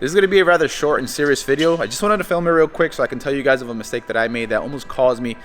This is going to be a rather short and serious video. I just wanted to film it real quick so I can tell you guys of a mistake that I made that almost caused me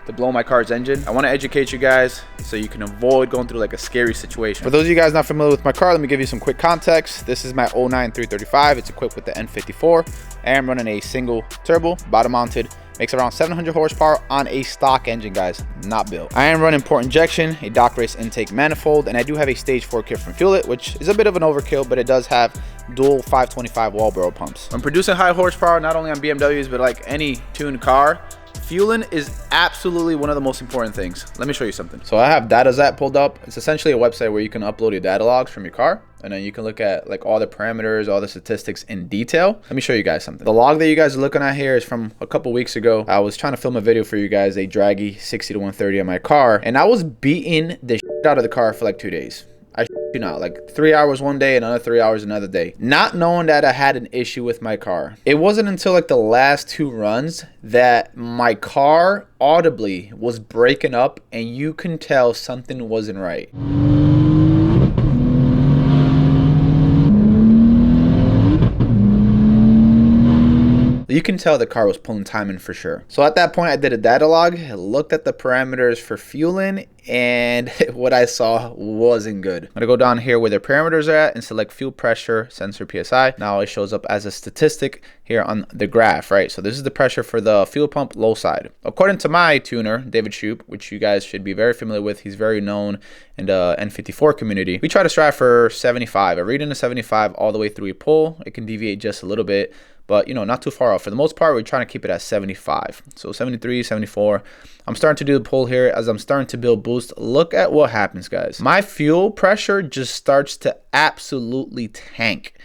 to blow my car's engine. I want to educate you guys so you can avoid going through like a scary situation. For those of you guys not familiar with my car, let me give you some quick context. This is my 09 335. It's equipped with the N54. I am running a single turbo, bottom mounted. Makes around 700 horsepower on a stock engine, guys, not built. I am running port injection, a dock race intake manifold, and I do have a stage 4 kit from Fuel It, which is a bit of an overkill, but it does have dual 525 wall barrel pumps. When producing high horsepower, not only on BMWs, but like any tuned car, fueling is absolutely one of the most important things. Let me show you something. So I have DataZap pulled up. It's essentially a website where you can upload your data logs from your car, and then you can look at like all the parameters, all the statistics in detail. Let me show you guys something. The log that you guys are looking at here is from a couple weeks ago. I was trying to film a video for you guys, a draggy 60 to 130 on my car, and I was beating the shit out of the car for like 2 days. I shit you not, like 3 hours one day, another 3 hours another day, not knowing that I had an issue with my car. It wasn't until like the last 2 runs that my car audibly was breaking up, and you can tell something wasn't right. You can tell the car was pulling timing for sure. So at that point, I did a data log, looked at the parameters for fueling, and what I saw wasn't good. I'm gonna go down here where the parameters are at and select fuel pressure, sensor PSI. Now it shows up as a statistic here on the graph, right? So this is the pressure for the fuel pump low side. According to my tuner, David Shoup, which you guys should be very familiar with, he's very known in the N54 community. We try to strive for 75. A reading of 75 all the way through a pull. It can deviate just a little bit, but you know, not too far off. For the most part, we're trying to keep it at 75. So 73, 74. I'm starting to do the pull here as I'm starting to build boost. Look at what happens, guys. My fuel pressure just starts to absolutely tank.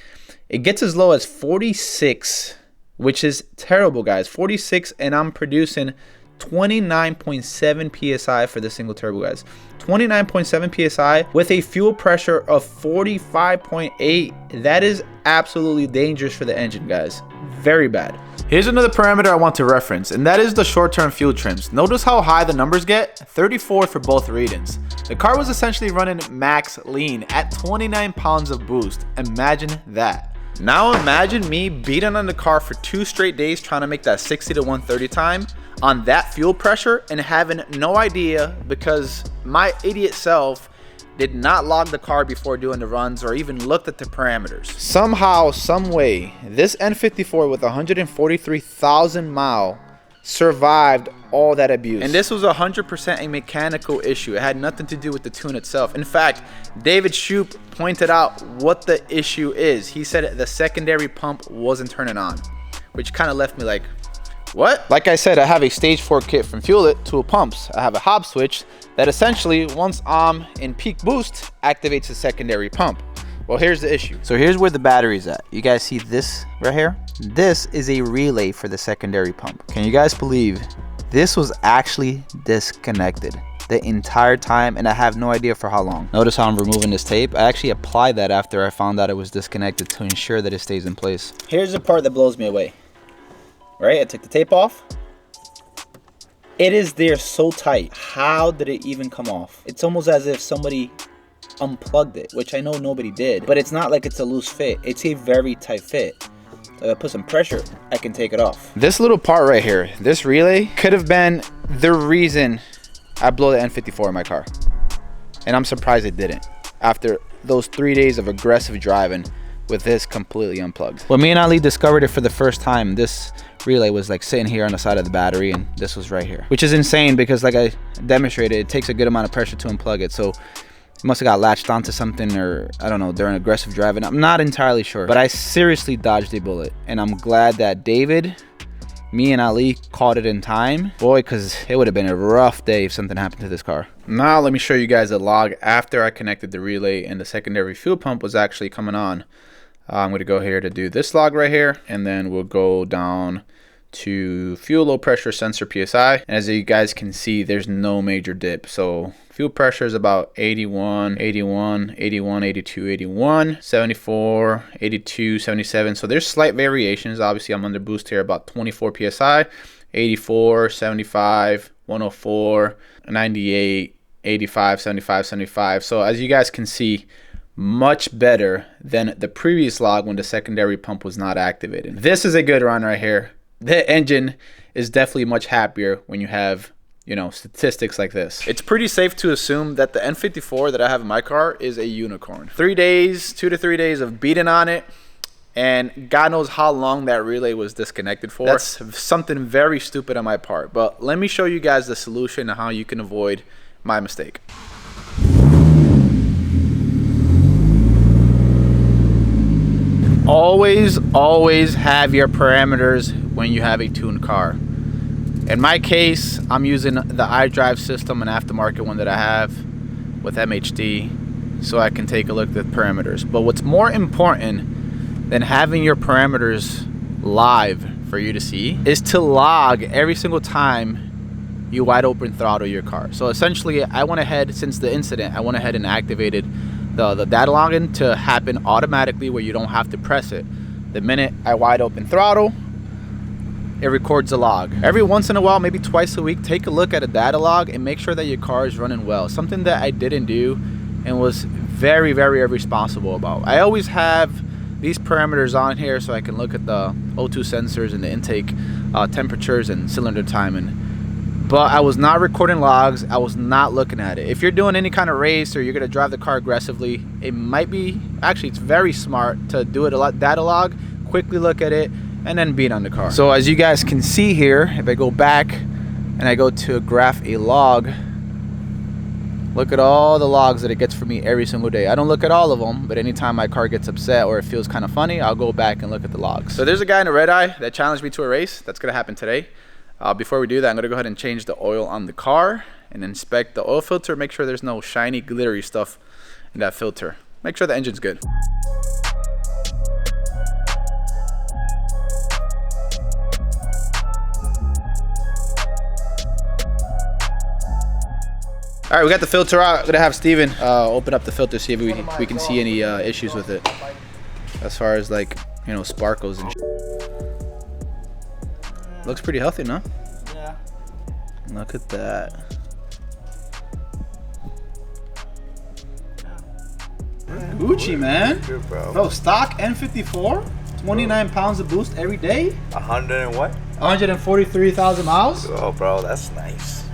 It gets as low as 46, which is terrible, guys. 46, and I'm producing 29.7 psi for the single turbo, guys. 29.7 psi with a fuel pressure of 45.8. That is absolutely dangerous for the engine, guys. Very bad. Here's another parameter I want to reference, and that is the short-term fuel trims. Notice how high the numbers get. 34 for both readings. The car was essentially running max lean at 29 pounds of boost. Imagine that. Now imagine me beating on the car for 2 straight days trying to make that 60 to 130 time on that fuel pressure and having no idea because my idiot self did not log the car before doing the runs or even looked at the parameters. Somehow, some way, this N54 with 143,000 miles survived all that abuse. And this was 100% a mechanical issue. It had nothing to do with the tune itself. In fact, David Shoup pointed out what the issue is. He said the secondary pump wasn't turning on, which kind of left me like, what? Like I said, I have a stage 4 kit from Fuel It, 2 pumps. I have a hob switch that essentially, once I'm in peak boost, activates the secondary pump. Well, here's the issue. So here's where the battery's at. You guys see this right here? This is a relay for the secondary pump. Can you guys believe this was actually disconnected the entire time, and I have no idea for how long. Notice how I'm removing this tape. I actually applied that after I found out it was disconnected to ensure that it stays in place. Here's the part that blows me away. Right, I took the tape off. It is there so tight. How did it even come off? It's almost as if somebody unplugged it, which I know nobody did, but it's not like it's a loose fit. It's a very tight fit. So if I put some pressure, I can take it off. This little part right here, this relay, could have been the reason I blow the N54 in my car. And I'm surprised it didn't. After those 3 days of aggressive driving with this completely unplugged. When me and Ali discovered it for the first time, this relay was like sitting here on the side of the battery, and this was right here, which is insane because like I demonstrated, it takes a good amount of pressure to unplug it. So it must have got latched onto something, or I don't know, during aggressive driving. I'm not entirely sure, but I seriously dodged a bullet, and I'm glad that David, me and Ali caught it in time. Boy, because it would have been a rough day if something happened to this car. Now let me show you guys a log after I connected the relay and the secondary fuel pump was actually coming on. I'm going to go here to do this log right here, and then we'll go down to fuel low pressure sensor PSI. And as you guys can see, there's no major dip. So fuel pressure is about 81, 81, 81, 82, 81, 74, 82, 77. So there's slight variations. Obviously, I'm under boost here, about 24 PSI, 84, 75, 104, 98, 85, 75, 75. So as you guys can see, much better than the previous log when the secondary pump was not activated. This is a good run right here. The engine is definitely much happier when you have, you know, statistics like this. It's pretty safe to assume that the N54 that I have in my car is a unicorn. 3 days, 2 to 3 days of beating on it, and God knows how long that relay was disconnected for. That's something very stupid on my part, but let me show you guys the solution and how you can avoid my mistake. Always have your parameters when you have a tuned car. In my case, I'm using the iDrive system, an aftermarket one that I have with MHD, so I can take a look at the parameters. But what's more important than having your parameters live for you to see is to log every single time you wide open throttle your car. So essentially, I went ahead, since the incident, I went ahead and activated the data logging to happen automatically where you don't have to press it. The minute I wide open throttle, it records a log. Every once in a while, maybe twice a week, take a look at a data log and make sure that your car is running well. Something that I didn't do and was very irresponsible about. I always have these parameters on here so I can look at the O2 sensors and the intake temperatures and cylinder timing. But I was not recording logs. I was not looking at it. If you're doing any kind of race or you're gonna drive the car aggressively, it might be, actually it's very smart to do it a lot, data log, quickly look at it, and then beat on the car. So as you guys can see here, if I go back and I go to graph a log, look at all the logs that it gets for me every single day. I don't look at all of them, but anytime my car gets upset or it feels kind of funny, I'll go back and look at the logs. So there's a guy in a red eye that challenged me to a race. That's gonna happen today. Before we do that, I'm gonna go ahead and change the oil on the car and inspect the oil filter, make sure there's no shiny, glittery stuff in that filter. Make sure the engine's good. All right, we got the filter out. I'm gonna have Steven open up the filter, see if we can see any issues with it, as far as like, you know, sparkles and shit. Looks pretty healthy, no? Yeah. Look at that. Gucci, man. Good, bro. Bro, stock N54, 29 pounds of boost every day. 100 and what? 143,000 miles. Oh, bro, that's nice.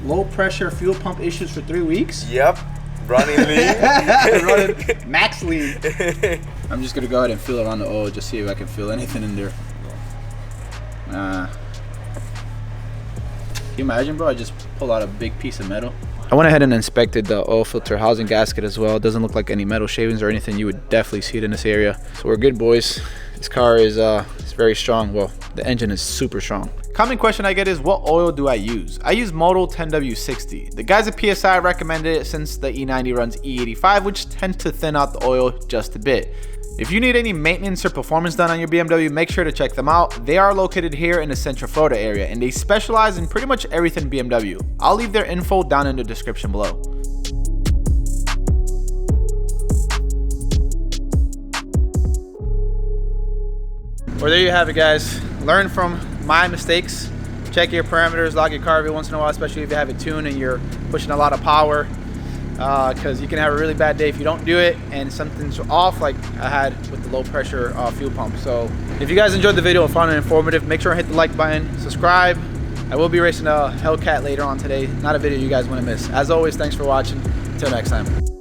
Low pressure fuel pump issues for 3 weeks. Yep. Running lean. Running max lean. I'm just gonna go ahead and feel around the oil, just see if I can feel anything in there. Can you imagine, bro? I just pulled out a big piece of metal. I went ahead and inspected the oil filter housing gasket as well. It doesn't look like any metal shavings or anything. You would definitely see it in this area. So we're good, boys. This car is very strong. Well, the engine is super strong. Common question I get is, what oil do I use? I use Model 10W60. The guys at PSI recommended it since the E90 runs E85, which tends to thin out the oil just a bit. If you need any maintenance or performance done on your BMW, make sure to check them out. They are located here in the Central Florida area, and they specialize in pretty much everything BMW. I'll leave their info down in the description below. Well, there you have it, guys. Learn from my mistakes. Check your parameters, log your car every once in a while, especially if you have it tuned and you're pushing a lot of power. Because you can have a really bad day if you don't do it and something's off, like I had with the low pressure fuel pump. So if you guys enjoyed the video and found it informative, make sure to hit the like button, subscribe. I will be racing a Hellcat later on today. Not a video you guys want to miss. As always, thanks for watching. Until next time.